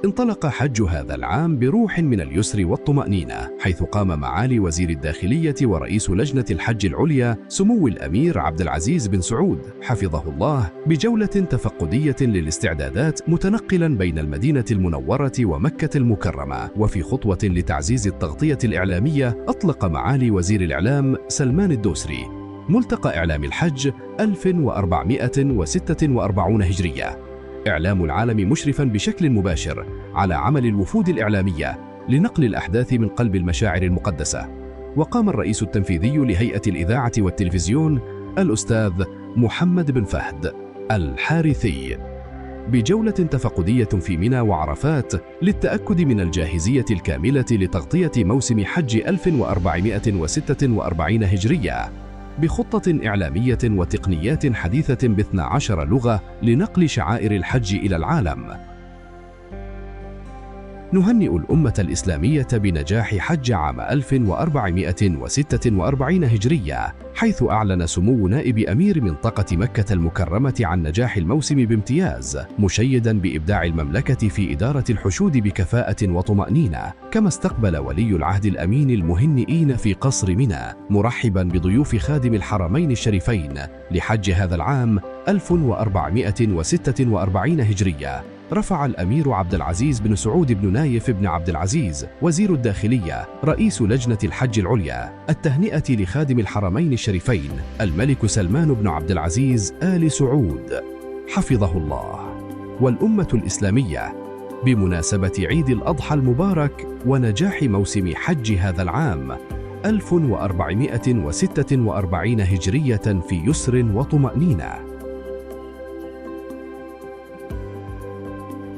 انطلق حج هذا العام بروح من اليسر والطمأنينة، حيث قام معالي وزير الداخلية ورئيس لجنة الحج العليا سمو الأمير عبد العزيز بن سعود حفظه الله بجولة تفقدية للاستعدادات، متنقلا بين المدينة المنورة ومكة المكرمة. وفي خطوة لتعزيز التغطية الإعلامية، أطلق معالي وزير الإعلام سلمان الدوسري ملتقى إعلام الحج 1446 هجرية، إعلام العالم مشرفاً بشكل مباشر على عمل الوفود الإعلامية لنقل الأحداث من قلب المشاعر المقدسة. وقام الرئيس التنفيذي لهيئة الإذاعة والتلفزيون الأستاذ محمد بن فهد الحارثي بجولة تفقدية في منى وعرفات للتأكد من الجاهزية الكاملة لتغطية موسم حج 1446 هجرية، بخطة إعلامية وتقنيات حديثة ب12 لغة لنقل شعائر الحج إلى العالم. نهنئ الأمة الإسلامية بنجاح حج عام 1446 هجرية، حيث أعلن سمو نائب أمير منطقة مكة المكرمة عن نجاح الموسم بامتياز، مشيداً بإبداع المملكة في إدارة الحشود بكفاءة وطمأنينة. كما استقبل ولي العهد الأمين المهنئين في قصر منى، مرحباً بضيوف خادم الحرمين الشريفين لحج هذا العام 1446 هجرية. رفع الأمير عبد العزيز بن سعود بن نايف بن عبد العزيز وزير الداخلية رئيس لجنة الحج العليا التهنئة لخادم الحرمين الشريفين الملك سلمان بن عبد العزيز آل سعود حفظه الله والأمة الإسلامية بمناسبة عيد الأضحى المبارك ونجاح موسم حج هذا العام 1446 هجرية في يسر وطمأنينة،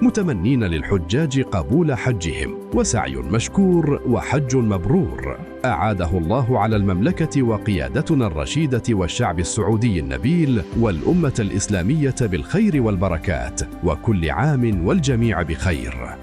متمنين للحجاج قبول حجهم وسعي مشكور وحج مبرور أعاده الله على المملكة وقيادتنا الرشيدة والشعب السعودي النبيل والأمة الإسلامية بالخير والبركات، وكل عام والجميع بخير.